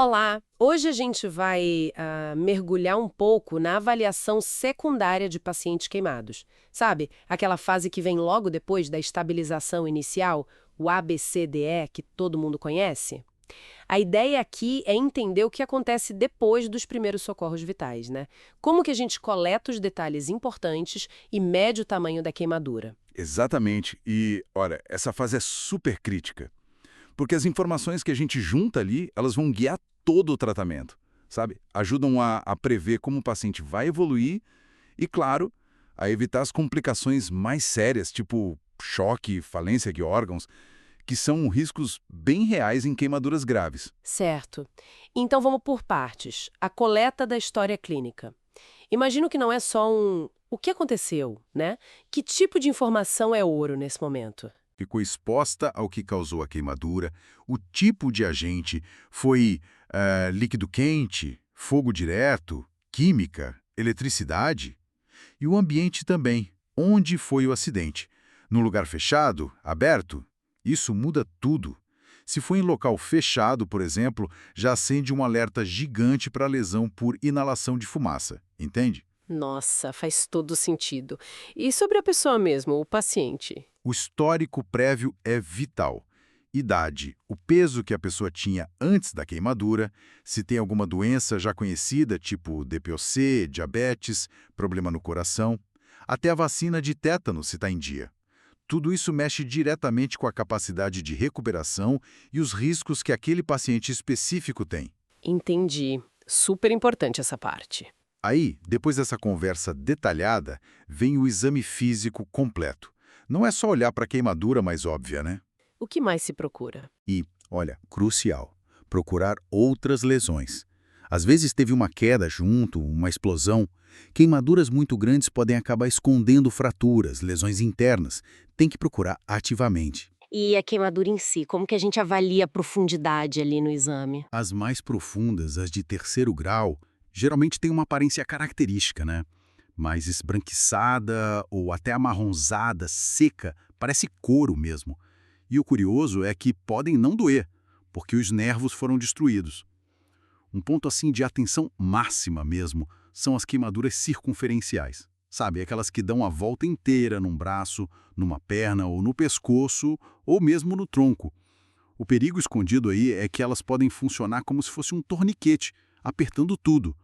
Olá! Hoje a gente vai mergulhar um pouco na avaliação secundária de pacientes queimados. Sabe, aquela fase que vem logo depois da estabilização inicial, o ABCDE, que todo mundo conhece? A ideia aqui é entender o que acontece depois dos primeiros socorros vitais, né? Como que a gente coleta os detalhes importantes e mede o tamanho da queimadura. Exatamente. E, olha, essa fase é super crítica, porque as informações que a gente junta ali, elas vão guiar todo o tratamento, sabe? Ajudam a prever como o paciente vai evoluir e, claro, a evitar as complicações mais sérias, tipo choque, falência de órgãos, que são riscos bem reais em queimaduras graves. Certo. Então vamos por partes. A coleta da história clínica. Imagino que não é só um o que aconteceu, né? Que tipo de informação é ouro nesse momento? Ficou exposta ao que causou a queimadura, o tipo de agente foi líquido quente, fogo direto, química, eletricidade e o ambiente também, onde foi o acidente. No lugar fechado, aberto, isso muda tudo. Se for em local fechado, por exemplo, já acende um alerta gigante para lesão por inalação de fumaça, entende? Nossa, faz todo sentido. E sobre a pessoa mesmo, o paciente? O histórico prévio é vital. Idade, o peso que a pessoa tinha antes da queimadura, se tem alguma doença já conhecida, tipo DPOC, diabetes, problema no coração, até a vacina de tétano se está em dia. Tudo isso mexe diretamente com a capacidade de recuperação e os riscos que aquele paciente específico tem. Entendi. Super importante essa parte. Aí, depois dessa conversa detalhada, vem o exame físico completo. Não é só olhar para a queimadura mais óbvia, né? O que mais se procura? E, olha, crucial, procurar outras lesões. Às vezes teve uma queda junto, uma explosão. Queimaduras muito grandes podem acabar escondendo fraturas, lesões internas. Tem que procurar ativamente. E a queimadura em si, como que a gente avalia a profundidade ali no exame? As mais profundas, as de terceiro grau, geralmente têm uma aparência característica, né? Mais esbranquiçada ou até amarronzada, seca, parece couro mesmo. E o curioso é que podem não doer, porque os nervos foram destruídos. Um ponto assim de atenção máxima mesmo são as queimaduras circunferenciais. Sabe, aquelas que dão a volta inteira num braço, numa perna ou no pescoço, ou mesmo no tronco. O perigo escondido aí é que elas podem funcionar como se fosse um torniquete, apertando tudo.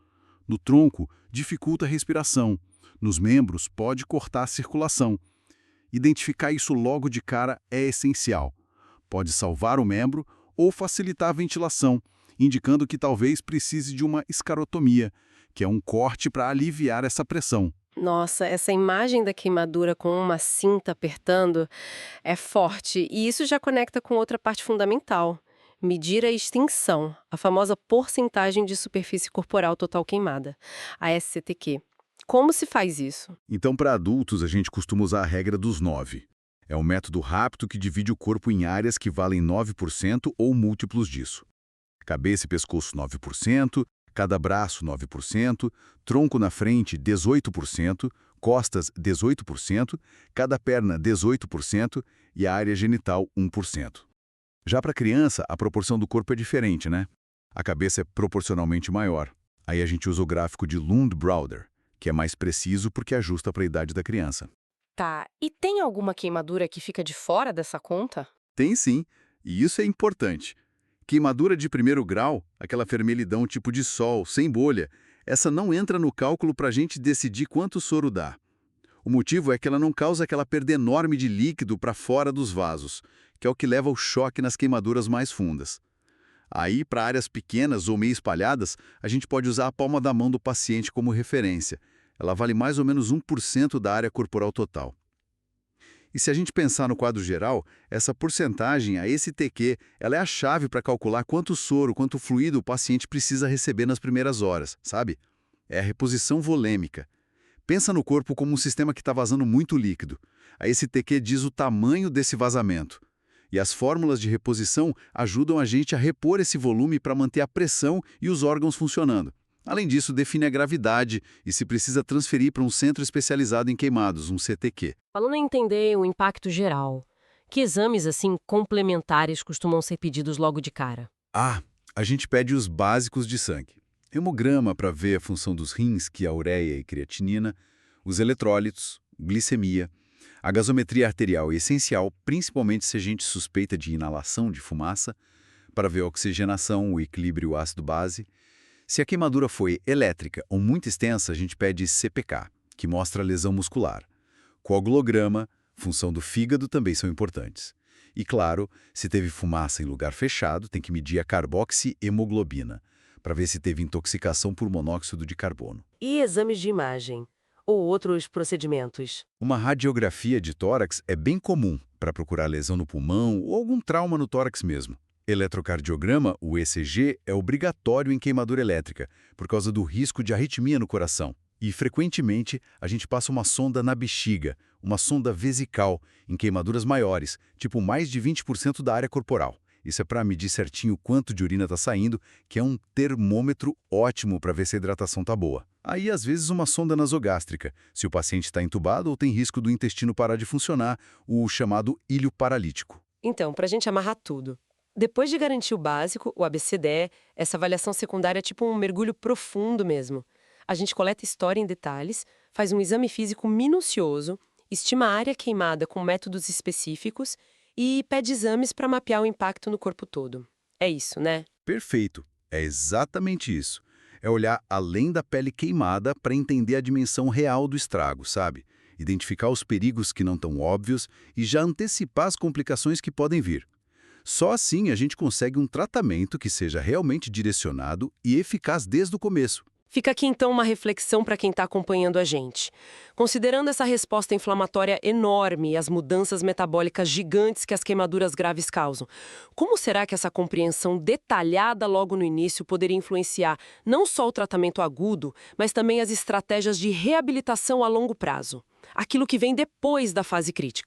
No tronco, dificulta a respiração. Nos membros, pode cortar a circulação. Identificar isso logo de cara é essencial. Pode salvar o membro ou facilitar a ventilação, indicando que talvez precise de uma escarotomia, que é um corte para aliviar essa pressão. Nossa, essa imagem da queimadura com uma cinta apertando é forte. E isso já conecta com outra parte fundamental. Medir a extensão, a famosa porcentagem de superfície corporal total queimada, a SCTQ. Como se faz isso? Então, para adultos, a gente costuma usar a regra dos 9. É um método rápido que divide o corpo em áreas que valem 9% ou múltiplos disso. Cabeça e pescoço 9%, cada braço 9%, tronco na frente 18%, costas 18%, cada perna 18% e a área genital 1%. Já para criança, a proporção do corpo é diferente, né? A cabeça é proporcionalmente maior. Aí a gente usa o gráfico de Lund-Browder, que é mais preciso porque ajusta para a idade da criança. Tá, e tem alguma queimadura que fica de fora dessa conta? Tem sim, e isso é importante. Queimadura de primeiro grau, aquela vermelhidão tipo de sol, sem bolha, essa não entra no cálculo para a gente decidir quanto soro dá. O motivo é que ela não causa aquela perda enorme de líquido para fora dos vasos, que é o que leva ao choque nas queimaduras mais fundas. Aí, para áreas pequenas ou meio espalhadas, a gente pode usar a palma da mão do paciente como referência. Ela vale mais ou menos 1% da área corporal total. E se a gente pensar no quadro geral, essa porcentagem, a STQ, ela é a chave para calcular quanto soro, quanto fluido o paciente precisa receber nas primeiras horas, sabe? É a reposição volêmica. Pensa no corpo como um sistema que está vazando muito líquido. A STQ diz o tamanho desse vazamento. E as fórmulas de reposição ajudam a gente a repor esse volume para manter a pressão e os órgãos funcionando. Além disso, define a gravidade e se precisa transferir para um centro especializado em queimados, um CTQ. Falando em entender o impacto geral, que exames assim complementares costumam ser pedidos logo de cara? Ah, A gente pede os básicos de sangue. Hemograma para ver a função dos rins, que é a ureia e creatinina, os eletrólitos, glicemia. A gasometria arterial é essencial, principalmente se a gente suspeita de inalação de fumaça, para ver a oxigenação, o equilíbrio ácido-base. Se a queimadura foi elétrica ou muito extensa, a gente pede CPK, que mostra a lesão muscular. Coagulograma, função do fígado também são importantes. E claro, se teve fumaça em lugar fechado, tem que medir a carboxihemoglobina, para ver se teve intoxicação por monóxido de carbono. E exames de imagem? Ou outros procedimentos? Uma radiografia de tórax é bem comum para procurar lesão no pulmão ou algum trauma no tórax mesmo. Eletrocardiograma, o ECG, é obrigatório em queimadura elétrica, por causa do risco de arritmia no coração. E, frequentemente, a gente passa uma sonda na bexiga, uma sonda vesical, em queimaduras maiores, tipo mais de 20% da área corporal. Isso é para medir certinho quanto de urina está saindo, que é um termômetro ótimo para ver se a hidratação está boa. Aí, às vezes, uma sonda nasogástrica, se o paciente está entubado ou tem risco do intestino parar de funcionar, o chamado ilho paralítico. Então, para a gente amarrar tudo. Depois de garantir o básico, o ABCDE, essa avaliação secundária é tipo um mergulho profundo mesmo. A gente coleta história em detalhes, faz um exame físico minucioso, estima a área queimada com métodos específicos e pede exames para mapear o impacto no corpo todo. É isso, né? Perfeito. É exatamente isso. É olhar além da pele queimada para entender a dimensão real do estrago, sabe? Identificar os perigos que não estão óbvios e já antecipar as complicações que podem vir. Só assim a gente consegue um tratamento que seja realmente direcionado e eficaz desde o começo. Fica aqui então uma reflexão para quem está acompanhando a gente. Considerando essa resposta inflamatória enorme e as mudanças metabólicas gigantes que as queimaduras graves causam, como será que essa compreensão detalhada logo no início poderia influenciar não só o tratamento agudo, mas também as estratégias de reabilitação a longo prazo? Aquilo que vem depois da fase crítica.